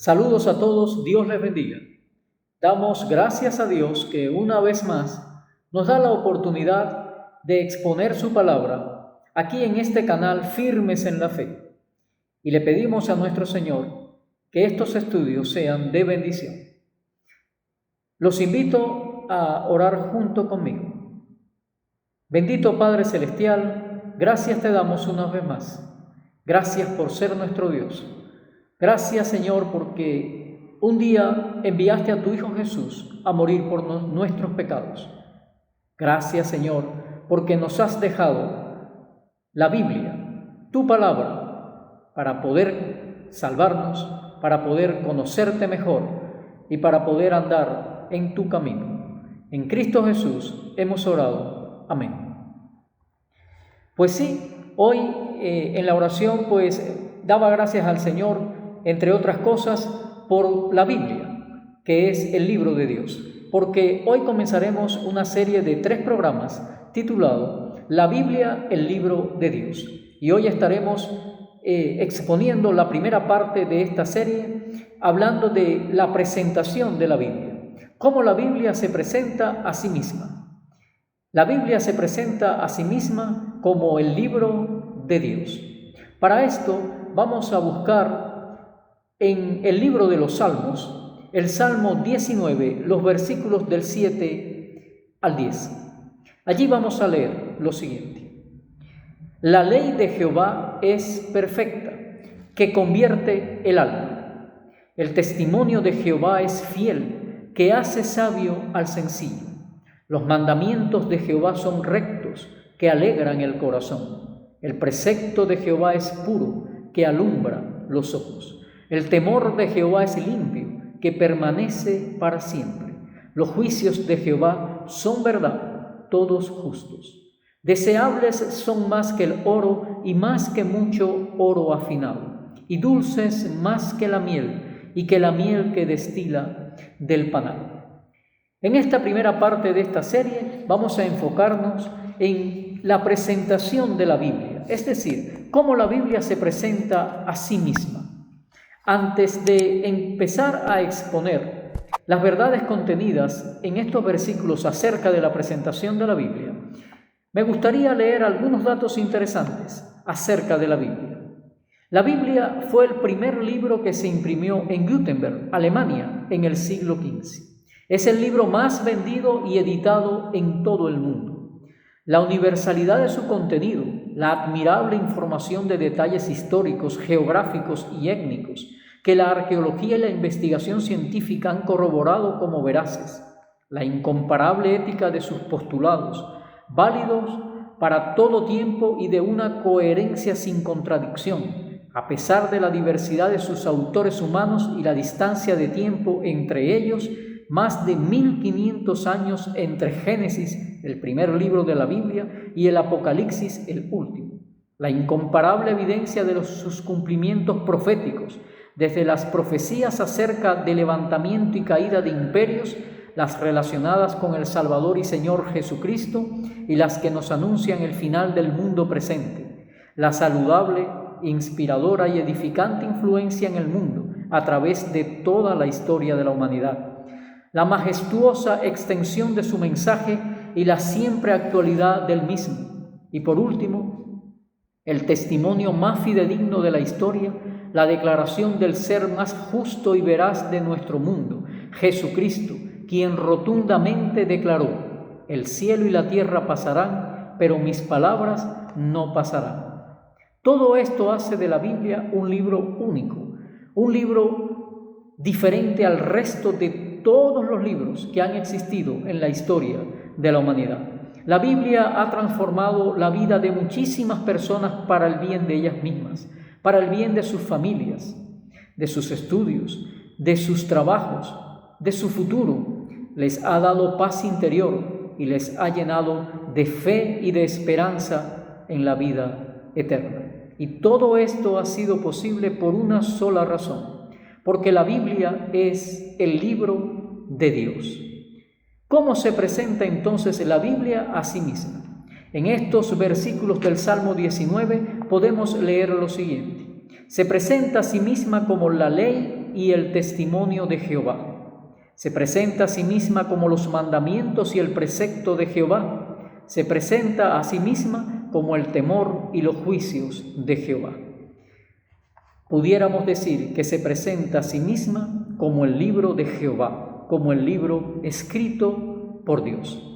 Saludos a todos, Dios les bendiga. Damos gracias a Dios que una vez más nos da la oportunidad de exponer su palabra aquí en este canal Firmes en la Fe. Y le pedimos a nuestro Señor que estos estudios sean de bendición. Los invito a orar junto conmigo. Bendito Padre Celestial, gracias te damos una vez más. Gracias por ser nuestro Dios. Gracias, Señor, porque un día enviaste a tu Hijo Jesús a morir por nuestros pecados. Gracias, Señor, porque nos has dejado la Biblia, tu palabra, para poder salvarnos, para poder conocerte mejor y para poder andar en tu camino. En Cristo Jesús hemos orado. Amén. Pues sí, hoy en la oración daba gracias al Señor, entre otras cosas, por la Biblia, que es el libro de Dios, porque hoy comenzaremos una serie de 3 programas titulado La Biblia, el libro de Dios. Y hoy estaremos exponiendo la primera parte de esta serie, hablando de la presentación de la Biblia, cómo la Biblia se presenta a sí misma. La Biblia se presenta a sí misma como el libro de Dios. Para esto vamos a buscar en el libro de los Salmos, el Salmo 19, los versículos del 7 al 10. Allí vamos a leer lo siguiente. La ley de Jehová es perfecta, que convierte el alma. El testimonio de Jehová es fiel, que hace sabio al sencillo. Los mandamientos de Jehová son rectos, que alegran el corazón. El precepto de Jehová es puro, que alumbra los ojos. El temor de Jehová es limpio, que permanece para siempre. Los juicios de Jehová son verdad, todos justos. Deseables son más que el oro y más que mucho oro afinado, y dulces más que la miel y que la miel que destila del panal. En esta primera parte de esta serie vamos a enfocarnos en la presentación de la Biblia, es decir, cómo la Biblia se presenta a sí misma. Antes de empezar a exponer las verdades contenidas en estos versículos acerca de la presentación de la Biblia, me gustaría leer algunos datos interesantes acerca de la Biblia. La Biblia fue el primer libro que se imprimió en Gutenberg, Alemania, en el siglo XV. Es el libro más vendido y editado en todo el mundo. La universalidad de su contenido, la admirable información de detalles históricos, geográficos y étnicos que la arqueología y la investigación científica han corroborado como veraces, la incomparable ética de sus postulados, válidos para todo tiempo y de una coherencia sin contradicción, a pesar de la diversidad de sus autores humanos y la distancia de tiempo entre ellos, más de 1500 años entre Génesis, el primer libro de la Biblia, y el Apocalipsis, el último. La incomparable evidencia de sus cumplimientos proféticos, desde las profecías acerca del levantamiento y caída de imperios, las relacionadas con el Salvador y Señor Jesucristo, y las que nos anuncian el final del mundo presente. La saludable, inspiradora y edificante influencia en el mundo a través de toda la historia de la humanidad. La majestuosa extensión de su mensaje y la siempre actualidad del mismo. Y por último, el testimonio más fidedigno de la historia, la declaración del ser más justo y veraz de nuestro mundo, Jesucristo, quien rotundamente declaró: el cielo y la tierra pasarán, pero mis palabras no pasarán. Todo esto hace de la Biblia un libro único, un libro diferente al resto de todos los libros que han existido en la historia de la humanidad. La Biblia ha transformado la vida de muchísimas personas para el bien de ellas mismas, para el bien de sus familias, de sus estudios, de sus trabajos, de su futuro. Les ha dado paz interior y les ha llenado de fe y de esperanza en la vida eterna. Y todo esto ha sido posible por una sola razón, porque la Biblia es el libro de Dios. ¿Cómo se presenta entonces la Biblia a sí misma? En estos versículos del Salmo 19 podemos leer lo siguiente. Se presenta a sí misma como la ley y el testimonio de Jehová. Se presenta a sí misma como los mandamientos y el precepto de Jehová. Se presenta a sí misma como el temor y los juicios de Jehová. Pudiéramos decir que se presenta a sí misma como el libro de Jehová, como el libro escrito por Dios.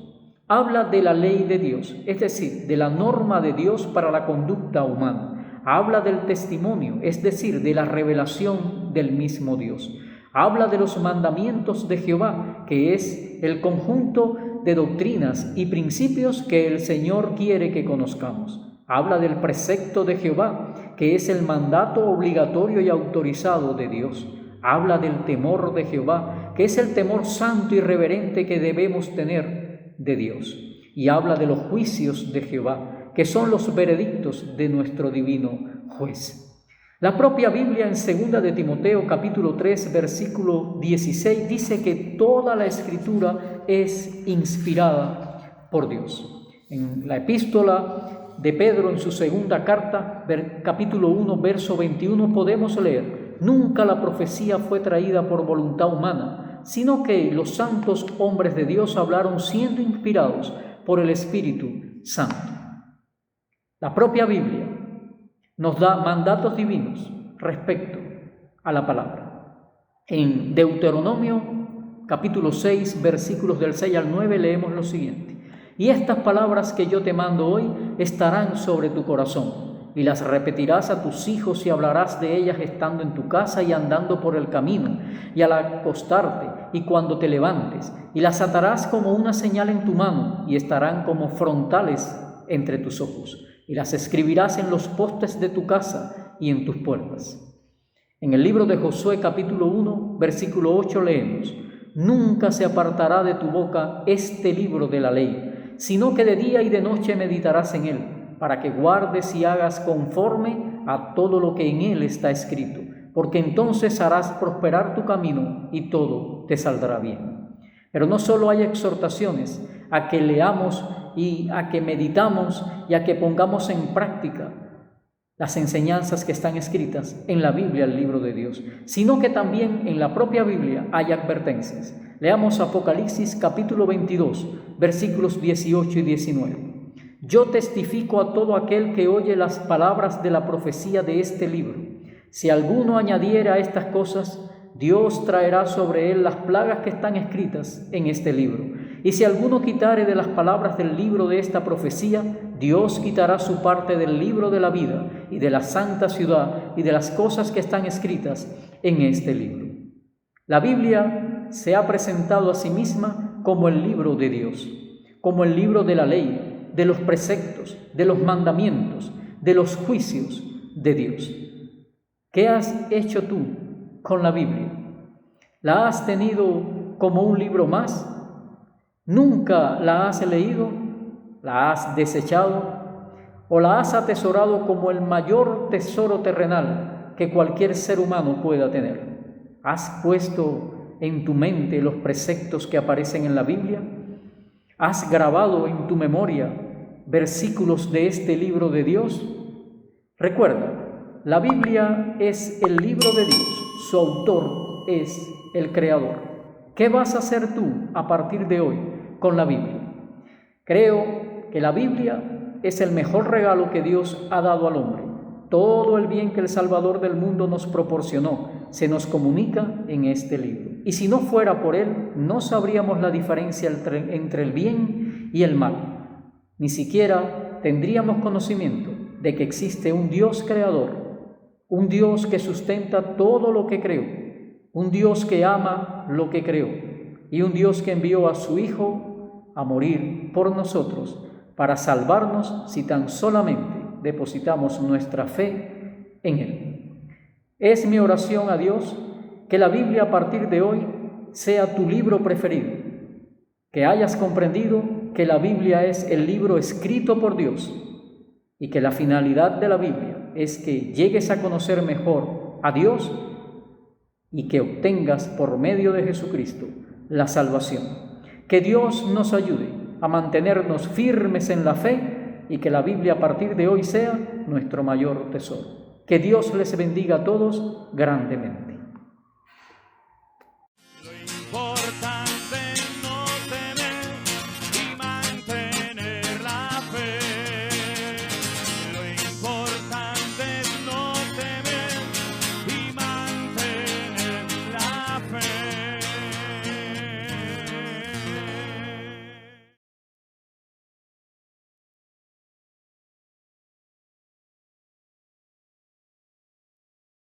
Habla de la ley de Dios, es decir, de la norma de Dios para la conducta humana. Habla del testimonio, es decir, de la revelación del mismo Dios. Habla de los mandamientos de Jehová, que es el conjunto de doctrinas y principios que el Señor quiere que conozcamos. Habla del precepto de Jehová, que es el mandato obligatorio y autorizado de Dios. Habla del temor de Jehová, que es el temor santo y reverente que debemos tener de Dios. Y habla de los juicios de Jehová, que son los veredictos de nuestro divino juez. La propia Biblia en 2 de Timoteo capítulo 3 versículo 16 dice que toda la Escritura es inspirada por Dios. En la epístola de Pedro, en su segunda carta, capítulo 1, verso 21, podemos leer: nunca la profecía fue traída por voluntad humana, sino que los santos hombres de Dios hablaron siendo inspirados por el Espíritu Santo. La propia Biblia nos da mandatos divinos respecto a la palabra. En Deuteronomio capítulo 6, versículos del 6 al 9, leemos lo siguiente: y estas palabras que yo te mando hoy estarán sobre tu corazón, y las repetirás a tus hijos y hablarás de ellas estando en tu casa y andando por el camino, y al acostarte y cuando te levantes, y las atarás como una señal en tu mano y estarán como frontales entre tus ojos, y las escribirás en los postes de tu casa y en tus puertas. En el libro de Josué capítulo 1, versículo 8 leemos: nunca se apartará de tu boca este libro de la ley, sino que de día y de noche meditarás en él, para que guardes y hagas conforme a todo lo que en él está escrito, porque entonces harás prosperar tu camino y todo te saldrá bien. Pero no solo hay exhortaciones a que leamos y a que meditamos y a que pongamos en práctica las enseñanzas que están escritas en la Biblia, el libro de Dios, sino que también en la propia Biblia hay advertencias. Leamos Apocalipsis capítulo 22, versículos 18 y 19. Yo testifico a todo aquel que oye las palabras de la profecía de este libro. Si alguno añadiera a estas cosas, Dios traerá sobre él las plagas que están escritas en este libro. Y si alguno quitare de las palabras del libro de esta profecía, Dios quitará su parte del libro de la vida y de la santa ciudad y de las cosas que están escritas en este libro. La Biblia se ha presentado a sí misma como el libro de Dios, como el libro de la ley, de los preceptos, de los mandamientos, de los juicios de Dios. ¿Qué has hecho tú con la Biblia? ¿La has tenido como un libro más? ¿Nunca la has leído? ¿La has desechado? ¿O la has atesorado como el mayor tesoro terrenal que cualquier ser humano pueda tener? ¿Has puesto en tu mente los preceptos que aparecen en la Biblia? ¿Has grabado en tu memoria versículos de este libro de Dios? Recuerda, la Biblia es el libro de Dios, su autor es el Creador. ¿Qué vas a hacer tú a partir de hoy con la Biblia? Creo que la Biblia es el mejor regalo que Dios ha dado al hombre. Todo el bien que el Salvador del mundo nos proporcionó se nos comunica en este libro. Y si no fuera por él, no sabríamos la diferencia entre el bien y el mal. Ni siquiera tendríamos conocimiento de que existe un Dios creador, un Dios que sustenta todo lo que creó, un Dios que ama lo que creó y un Dios que envió a su Hijo a morir por nosotros para salvarnos si tan solamente depositamos nuestra fe en Él. Es mi oración a Dios que la Biblia a partir de hoy sea tu libro preferido, que hayas comprendido que la Biblia es el libro escrito por Dios y que la finalidad de la Biblia es que llegues a conocer mejor a Dios y que obtengas por medio de Jesucristo la salvación. Que Dios nos ayude a mantenernos firmes en la fe y que la Biblia a partir de hoy sea nuestro mayor tesoro. Que Dios les bendiga a todos grandemente.